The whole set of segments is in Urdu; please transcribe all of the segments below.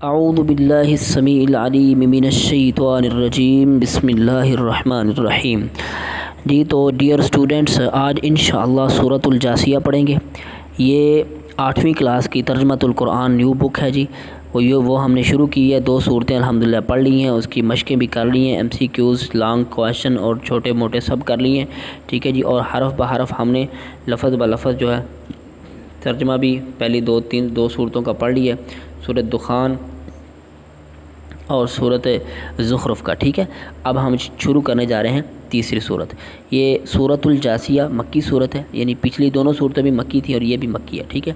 اعوذ باللہ السمیع العلیم من الشیطان الرجیم بسم اللہ الرحمن الرحیم۔ جی تو ڈیئر اسٹوڈنٹس، آج انشاءاللہ سورۃ الجاثیہ پڑھیں گے۔ یہ 8ویں کلاس کی ترجمۃ القرآن نیو بک ہے جی۔ وہ ہم نے شروع کی ہے، 2 صورتیں الحمدللہ پڑھ لی ہیں، اس کی مشقیں بھی کر لی ہیں، MCQs، لانگ کویشچن اور چھوٹے موٹے سب کر لیے ہیں، ٹھیک ہے جی۔ اور حرف بحرف ہم نے لفظ بلفظ جو ہے ترجمہ بھی پہلی 2 صورتوں کا پڑھ لی ہے، سورۃ دخان اور سورۃ زخرف کا، ٹھیک ہے۔ اب ہم شروع کرنے جا رہے ہیں تیسری صورت۔ یہ سورۃ الجاثیہ مکی صورت ہے، یعنی پچھلی دونوں صورتیں بھی مکی تھی اور یہ بھی مکی ہے، ٹھیک ہے۔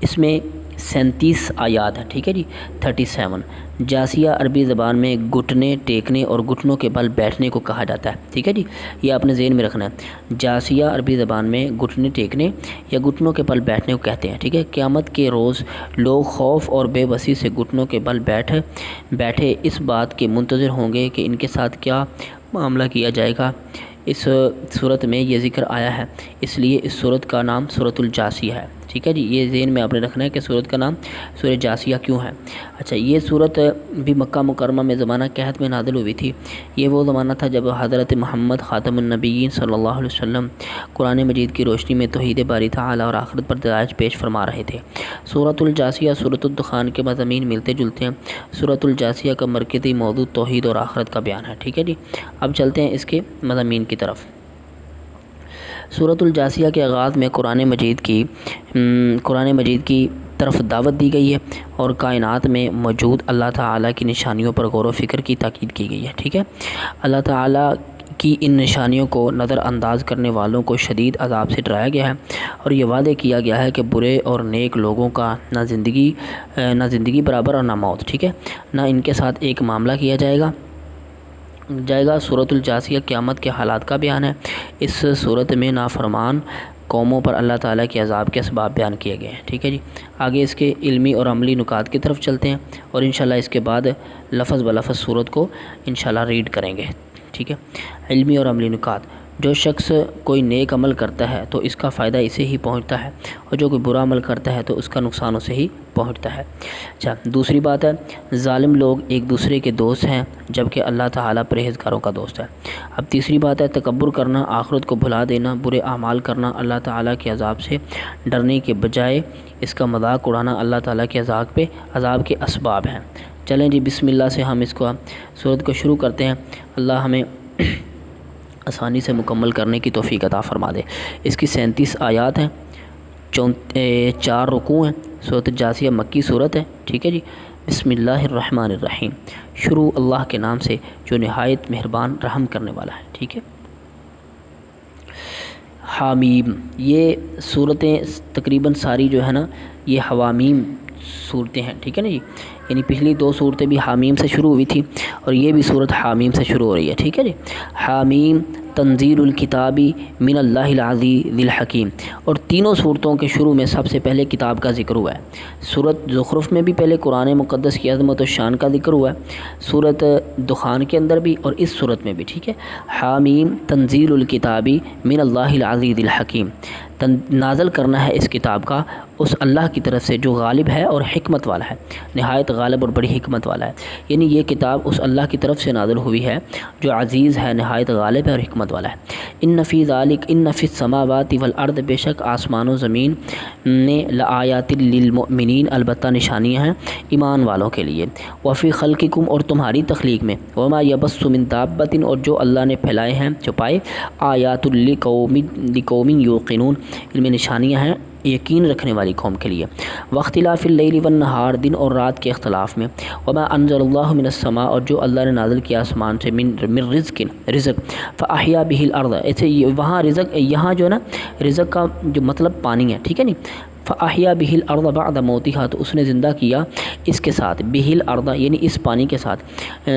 اس میں 37 آیات ہیں، ٹھیک ہے جی، 37۔ جاثیہ عربی زبان میں گھٹنے ٹیکنے اور گھٹنوں کے بل بیٹھنے کو کہا جاتا ہے، ٹھیک ہے جی، یہ آپ نے ذہن میں رکھنا ہے۔ جاثیہ عربی زبان میں گھٹنے ٹیکنے یا گھٹنوں کے بل بیٹھنے کو کہتے ہیں، ٹھیک ہے۔ قیامت کے روز لوگ خوف اور بے بسی سے گھٹنوں کے بل بیٹھے اس بات کے منتظر ہوں گے کہ ان کے ساتھ کیا معاملہ کیا جائے گا۔ اس صورت میں یہ ذکر آیا ہے، اس لیے اس صورت کا نام سورۃ الجاثیہ ہے، ٹھیک ہے جی۔ یہ ذہن میں آپ نے رکھنا ہے کہ صورت کا نام سورۃ جاثیہ کیوں ہے۔ اچھا، یہ صورت بھی مکہ مکرمہ میں زمانہ قحط میں نازل ہوئی تھی۔ یہ وہ زمانہ تھا جب حضرت محمد خاتم النبیین صلی اللہ علیہ وسلم قرآن مجید کی روشنی میں توحید باری تعالیٰ اور آخرت پر دلائل پیش فرما رہے تھے۔ سورۃ الجاثیہ سورۃ الدخان کے مضامین ملتے جلتے ہیں۔ سورۃ الجاثیہ کا مرکزی موضوع توحید اور آخرت کا بیان ہے، ٹھیک ہے جی۔ اب چلتے ہیں اس کے مضامین کی طرف۔ سورۃ الجاثیہ کے آغاز میں قرآن مجید کی طرف دعوت دی گئی ہے اور کائنات میں موجود اللہ تعالیٰ کی نشانیوں پر غور و فکر کی تاکید کی گئی ہے، ٹھیک ہے۔ اللہ تعالیٰ کی ان نشانیوں کو نظر انداز کرنے والوں کو شدید عذاب سے ڈرایا گیا ہے اور یہ وعدے کیا گیا ہے کہ برے اور نیک لوگوں کا نہ زندگی برابر اور نہ موت، ٹھیک ہے، نہ ان کے ساتھ ایک معاملہ کیا جائے گا۔ سورۃ الجاثیہ قیامت کے حالات کا بیان ہے۔ اس صورت میں نافرمان قوموں پر اللہ تعالیٰ کے عذاب کے اسباب بیان کیے گئے ہیں، ٹھیک ہے جی۔ آگے اس کے علمی اور عملی نکات کی طرف چلتے ہیں اور انشاءاللہ اس کے بعد لفظ بلفظ صورت کو انشاءاللہ ریڈ کریں گے، ٹھیک ہے۔ علمی اور عملی نکات: جو شخص کوئی نیک عمل کرتا ہے تو اس کا فائدہ اسے ہی پہنچتا ہے اور جو کوئی برا عمل کرتا ہے تو اس کا نقصان اسے ہی پہنچتا ہے۔ اچھا، دوسری بات ہے، ظالم لوگ ایک دوسرے کے دوست ہیں جبکہ اللہ تعالیٰ پرہیزگاروں کا دوست ہے۔ اب تیسری بات ہے، تکبر کرنا، آخرت کو بھلا دینا، برے اعمال کرنا، اللہ تعالیٰ کے عذاب سے ڈرنے کے بجائے اس کا مذاق اڑانا اللہ تعالیٰ کے عذاب کے اسباب ہیں۔ چلیں جی، بسم اللہ سے ہم اس کو صورت کو شروع کرتے ہیں۔ اللہ ہمیں آسانی سے مکمل کرنے کی توفیق عطا فرما دے۔ اس کی 37 آیات ہیں، 4 رکوع ہیں۔ سورۃ الجاثیہ مکی صورت ہے، ٹھیک ہے جی۔ بسم اللہ الرحمن الرحیم۔ شروع اللہ کے نام سے جو نہایت مہربان رحم کرنے والا ہے، ٹھیک ہے۔ حامیم، یہ صورتیں تقریباً ساری جو ہے نا یہ حوامیم صورتیں ہیں، ٹھیک ہے نا جی، یعنی پچھلی 2 صورتیں بھی حامیم سے شروع ہوئی تھی اور یہ بھی صورت حامیم سے شروع ہو رہی ہے، ٹھیک ہے جی۔ حامیم تنزیل الکتاب من اللہ العزیز الحکیم، اور تینوں صورتوں کے شروع میں سب سے پہلے کتاب کا ذکر ہوا ہے۔ سورۃ زخرف میں بھی پہلے قرآن مقدس کی عظمت و شان کا ذکر ہوا ہے، سورۃ دخان کے اندر بھی اور اس صورت میں بھی، ٹھیک ہے۔ حامیم تنزیل الکتاب من اللہ العزیز الحکیم، نازل کرنا ہے اس کتاب کا اس اللہ کی طرف سے جو غالب ہے اور حکمت والا ہے، نہایت غالب اور بڑی حکمت والا ہے، یعنی یہ کتاب اس اللہ کی طرف سے نازل ہوئی ہے جو عزیز ہے، نہایت غالب ہے اور حکمت والا ہے۔ ان فی السماوات والارض، بے شک آسمان و زمین نے لآیات للمؤمنین، البتہ نشانیاں ہیں ایمان والوں کے لیے، وفی خلقکم، اور تمہاری تخلیق میں، وما یبث من دابۃ، اور جو اللہ نے پھیلائے ہیں چھپائے، آیات لقوم یوقنون، ان میں نشانیاں ہیں یقین رکھنے والی قوم کے لیے، واختلاف اللیل والنہار، دن اور رات کے اختلاف میں، وما انزل اللہ من السماء، اور جو اللہ نے نازل کیا آسمان سے، من رزق، فاحیا به الارض، ایسے وہاں رزق، یہاں جو ہے نا رزق کا جو مطلب پانی ہے، ٹھیک ہے نہیں، فاحیا به الارض بعد موتها، تو اس نے زندہ کیا اس کے ساتھ، به الارض یعنی اس پانی کے ساتھ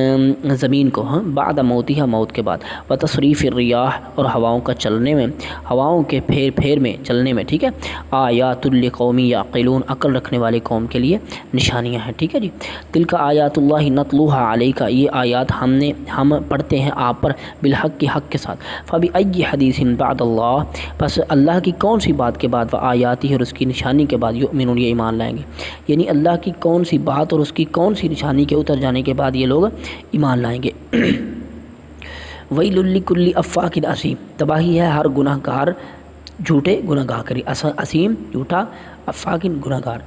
زمین کو، ہاں، بعد موتها، موت کے بعد، وتصریف الریاح، اور ہواؤں کا چلنے میں، ہواؤں کے پھیر میں چلنے میں، ٹھیک ہے، آیات لقوم یعقلون، عقل رکھنے والے قوم کے لیے نشانیاں ہیں، ٹھیک ہے جی۔ تلک آیات اللہ نتلوها علیک، یہ آیات ہم پڑھتے ہیں آپ پر، بالحق کی حق کے ساتھ، فبأی حدیث بعد اللہ، پس اللہ کی کون سی بات کے بعد، وآیاتہ، اور اس کی نشانی کے بعد یؤمنون یہ ایمان لائیں گے، یعنی اللہ کی کون سی بات اور اس کی کون سی نشانی کے اتر جانے کے بعد یہ لوگ ایمان لائیں گے۔ ویل لکل افاک اثیم، تباہی ہے ہر گناہ گار جھوٹے گناہ گار کری، اسیم جھوٹا، افاک گناہ گار۔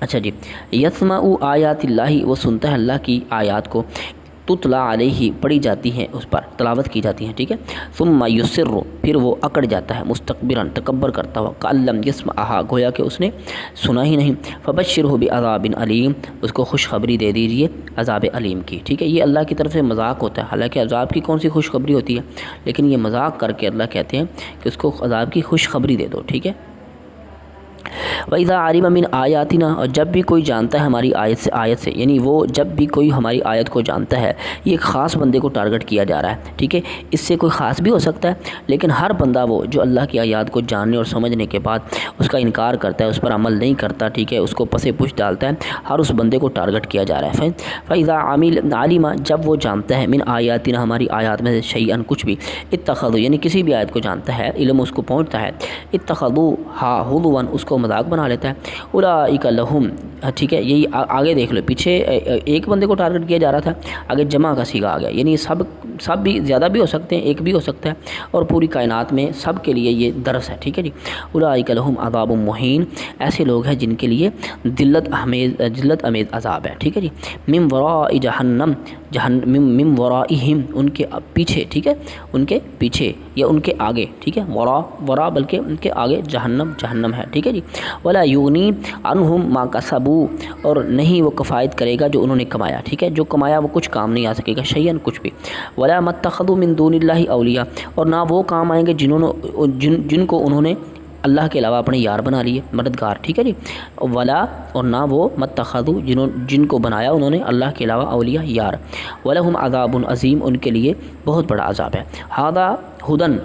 اچھا جی، یسمع آیات اللہ، وہ سنتا ہے اللہ کی آیات کو، تتلا علیہ پڑھی جاتی ہیں، اس پر تلاوت کی جاتی ہیں، ٹھیک ہے، ثم یصر پھر وہ اکڑ جاتا ہے، مستکبرا تکبر کرتا ہوا، کأن لم یسمعھا گویا کہ اس نے سنا ہی نہیں، فبشرہ بعذاب علیم اس کو خوشخبری دے دیجئے عذاب علیم کی، ٹھیک ہے۔ یہ اللہ کی طرف سے مذاق ہوتا ہے، حالانکہ عذاب کی کون سی خوشخبری ہوتی ہے، لیکن یہ مذاق کر کے اللہ کہتے ہیں کہ اس کو عذاب کی خوشخبری دے دو، ٹھیک ہے۔ وَإِذَا عَلِمَ مِنْ آیاتنا، اور جب بھی کوئی جانتا ہے ہماری آیت سے، یعنی وہ جب بھی کوئی ہماری آیت کو جانتا ہے، یہ ایک خاص بندے کو ٹارگٹ کیا جا رہا ہے، ٹھیک ہے، اس سے کوئی خاص بھی ہو سکتا ہے، لیکن ہر بندہ وہ جو اللہ کی آیات کو جاننے اور سمجھنے کے بعد اس کا انکار کرتا ہے، اس پر عمل نہیں کرتا، ٹھیک ہے، اس کو پس پش ڈالتا ہے، ہر اس بندے کو ٹارگٹ کیا جا رہا ہے۔ فَإِذَا عَلِمَ جب وہ جانتا ہے من آیاتنا ہماری آیات میں سے شیئن کچھ بھی، اتخذوا یعنی کسی بھی آیت کو جانتا ہے، علم اس کو پہنچتا ہے، اتخذوہا ہزوا اس کو مذاق بنا لیتا ہے، اولئک لہم، ٹھیک ہے، یہی آگے دیکھ لو، پیچھے ایک بندے کو ٹارگٹ کیا جا رہا تھا، آگے جمع کا صیغہ آ گیا، یعنی سب بھی زیادہ بھی ہو سکتے ہیں، ایک بھی ہو سکتا ہے، اور پوری کائنات میں سب کے لیے یہ درس ہے، ٹھیک ہے جی۔ اولئک لہم عذاب مہین، ایسے لوگ ہیں جن کے لیے ذلت امیز عذاب ہے، ٹھیک ہے جی۔ من وراء جہنم، من ورائہم ان کے پیچھے، ٹھیک ہے، ان کے پیچھے یا ان کے آگے، ٹھیک ہے، ورا بلکہ ان کے آگے جہنم ہے، ٹھیک ہے جی۔ ولا یغنی عنہم ما کسبوا اور نہیں وہ کفایت کرے گا جو انہوں نے کمایا، ٹھیک ہے، جو کمایا وہ کچھ کام نہیں آ سکے گا، شیئن کچھ بھی۔ ولا متخذوا من دون اللہ اولیاء اور نہ وہ کام آئیں گے جن کو انہوں نے اللہ کے علاوہ اپنے یار بنا لیے، مددگار، ٹھیک ہے جی۔ ولا اور نہ وہ متخذوا جن کو بنایا انہوں نے اللہ کے علاوہ اولیاء یار، ولہم عذاب عظیم ان کے لیے بہت بڑا عذاب ہے۔ ھذا ھدی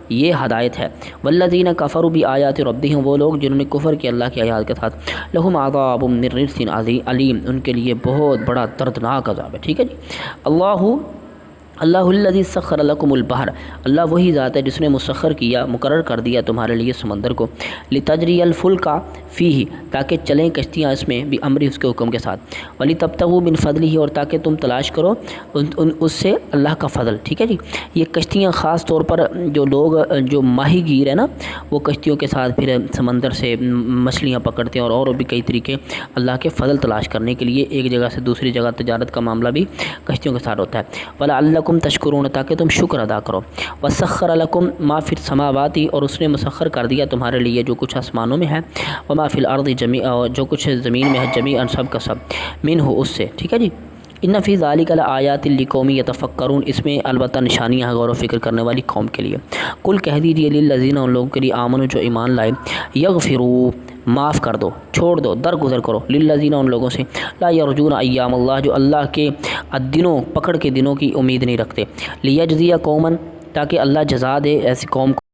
یہ ہدایت ہے، والذین کفروا بآیات ربہم وہ لوگ جنہوں نے کفر کیا اللہ کی آیات کے ساتھ، لہم عذاب من رجس علیم ان کے لیے بہت بڑا دردناک عذاب ہے، ٹھیک ہے جی۔ اللہ الذی سخر لکم البحر، اللہ وہی ذات ہے جس نے مسخر کیا، مقرر کر دیا تمہارے لیے سمندر کو، لتجری الفلک فیہ تاکہ چلیں کشتیاں اس میں بامرہ اس کے حکم کے ساتھ، ولتبتغوا من فضلہ اور تاکہ تم تلاش کرو اس سے اللہ کا فضل، ٹھیک ہے جی۔ یہ کشتیاں خاص طور پر جو لوگ جو ماہی گیر ہیں نا، وہ کشتیوں کے ساتھ پھر سمندر سے مچھلیاں پکڑتے ہیں اور بھی کئی طریقے اللہ کے فضل تلاش کرنے کے لیے ایک جگہ سے دوسری جگہ تجارت کا معاملہ بھی کشتیوں کے ساتھ ہوتا ہے۔ وَلَعَلَّكُمْ تشکرون تاکہ تم شکر ادا کرو، وَسَخَّرَ لَكُم مَا فِي السَّمَاوَاتِ اور اس نے مسخر کر دیا تمہارے لیے جو کچھ آسمانوں میں ہے، وَمَا فِي الْأَرْضِ جَمِيعًا اور جو کچھ زمین میں ہے، جمیعاً سب کا سب، منہ اس سے، ٹھیک ہے جی۔ ان فی ذالک لآیات لقوم یتفکرون اس میں البتہ نشانیاں ہیں غور و فکر کرنے والی قوم کے لیے۔ کل کہہ دیجیے للذین ان لوگوں کے لیے آمنوا جو ایمان لائے، یغفروا معاف کر دو، چھوڑ دو، درگزر کرو، للذین ان لوگوں سے لا یرجون ایام اللہ جو اللہ کے دنوں پکڑ کے دنوں کی امید نہیں رکھتے، لیجزی قوما تاکہ اللہ جزا دے ایسی قوم کو